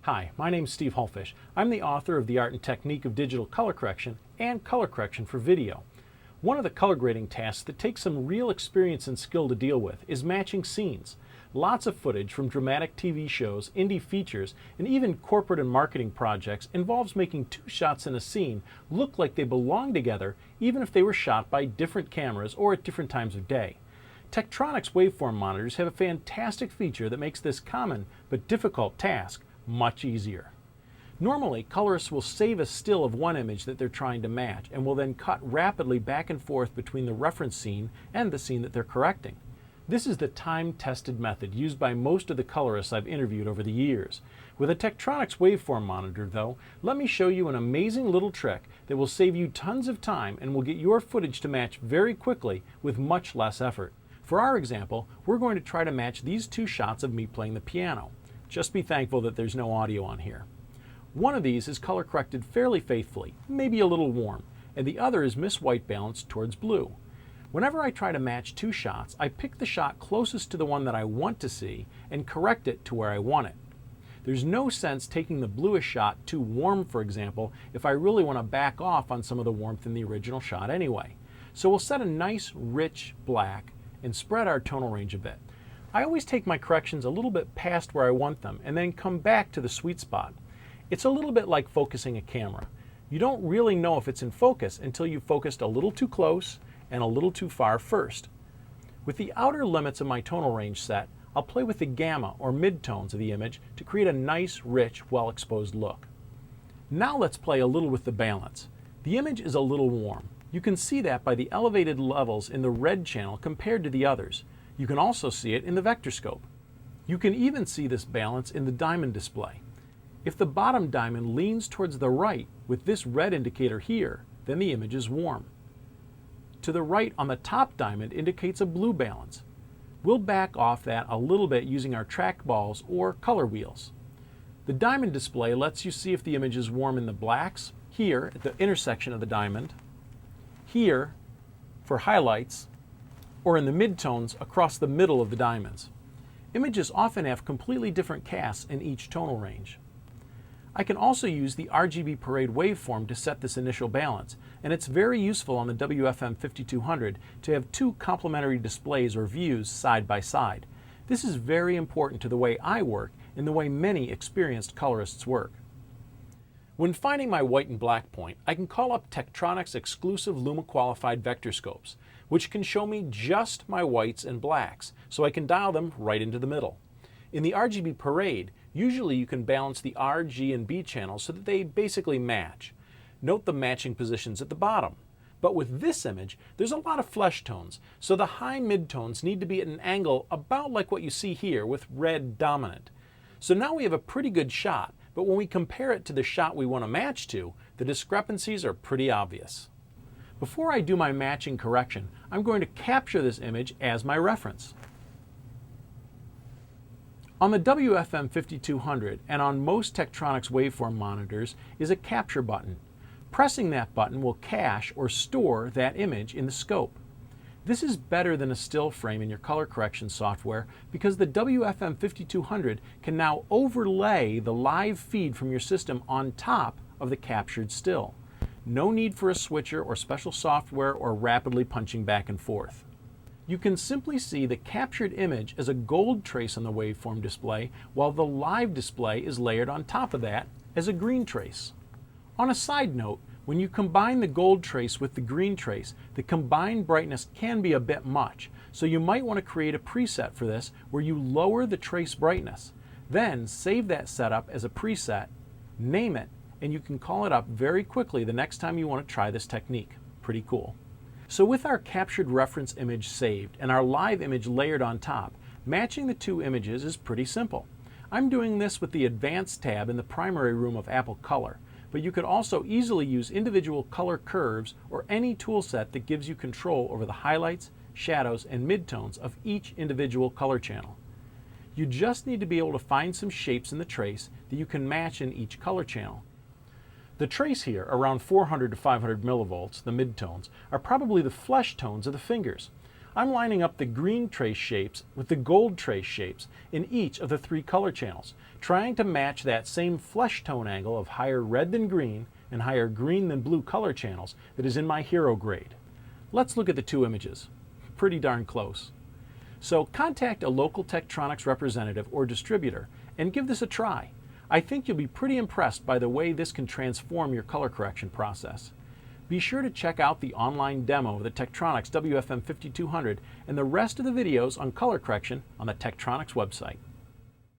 Hi, my name's Steve Hullfish. I'm the author of The Art and Technique of Digital Color Correction and Color Correction for Video. One of the color grading tasks that takes some real experience and skill to deal with is matching scenes. Lots of footage from dramatic TV shows, indie features, and even corporate and marketing projects involves making two shots in a scene look like they belong together even if they were shot by different cameras or at different times of day. Tektronix waveform monitors have a fantastic feature that makes this common but difficult task much easier. Normally, colorists will save a still of one image that they're trying to match and will then cut rapidly back and forth between the reference scene and the scene that they're correcting. This is the time-tested method used by most of the colorists I've interviewed over the years. With a Tektronix waveform monitor, though, let me show you an amazing little trick that will save you tons of time and will get your footage to match very quickly with much less effort. For our example, we're going to try to match these two shots of me playing the piano. Just be thankful that there's no audio on here. One of these is color corrected fairly faithfully, maybe a little warm, and the other is miswhite balanced towards blue. Whenever I try to match two shots, I pick the shot closest to the one that I want to see and correct it to where I want it. There's no sense taking the bluish shot too warm, for example, if I really want to back off on some of the warmth in the original shot anyway. So we'll set a nice, rich black and spread our tonal range a bit. I always take my corrections a little bit past where I want them and then come back to the sweet spot. It's a little bit like focusing a camera. You don't really know if it's in focus until you've focused a little too close and a little too far first. With the outer limits of my tonal range set, I'll play with the gamma or midtones of the image to create a nice, rich, well-exposed look. Now let's play a little with the balance. The image is a little warm. You can see that by the elevated levels in the red channel compared to the others. You can also see it in the vector scope. You can even see this balance in the diamond display. If the bottom diamond leans towards the right with this red indicator here, then the image is warm. To the right on the top diamond indicates a blue balance. We'll back off that a little bit using our trackballs or color wheels. The diamond display lets you see if the image is warm in the blacks, here at the intersection of the diamond, here for highlights, or in the midtones across the middle of the diamonds. Images often have completely different casts in each tonal range. I can also use the RGB parade waveform to set this initial balance, and it's very useful on the WFM 5200 to have two complementary displays or views side by side. This is very important to the way I work and the way many experienced colorists work. When finding my white and black point, I can call up Tektronix exclusive Luma qualified vector scopes, which can show me just my whites and blacks, so I can dial them right into the middle. In the RGB parade, usually you can balance the R, G, and B channels so that they basically match. Note the matching positions at the bottom. But with this image, there's a lot of flesh tones, so the high midtones need to be at an angle about like what you see here with red dominant. So now we have a pretty good shot, but when we compare it to the shot we want to match to, the discrepancies are pretty obvious. Before I do my matching correction, I'm going to capture this image as my reference. On the WFM 5200 and on most Tektronix waveform monitors is a capture button. Pressing that button will cache or store that image in the scope. This is better than a still frame in your color correction software because the WFM 5200 can now overlay the live feed from your system on top of the captured still. No need for a switcher or special software or rapidly punching back and forth. You can simply see the captured image as a gold trace on the waveform display, while the live display is layered on top of that as a green trace. On a side note, when you combine the gold trace with the green trace, the combined brightness can be a bit much, so you might want to create a preset for this where you lower the trace brightness. Then save that setup as a preset, name it, and you can call it up very quickly the next time you want to try this technique. Pretty cool. So with our captured reference image saved and our live image layered on top, matching the two images is pretty simple. I'm doing this with the Advanced tab in the primary room of Apple Color, but you could also easily use individual color curves or any tool set that gives you control over the highlights, shadows, and midtones of each individual color channel. You just need to be able to find some shapes in the trace that you can match in each color channel. The trace here, around 400 to 500 millivolts, the midtones, are probably the flesh tones of the fingers. I'm lining up the green trace shapes with the gold trace shapes in each of the 3 color channels, trying to match that same flesh tone angle of higher red than green and higher green than blue color channels that is in my hero grade. Let's look at the 2 images. Pretty darn close. So contact a local Tektronix representative or distributor and give this a try. I think you'll be pretty impressed by the way this can transform your color correction process. Be sure to check out the online demo of the Tektronix WFM5200 and the rest of the videos on color correction on the Tektronix website.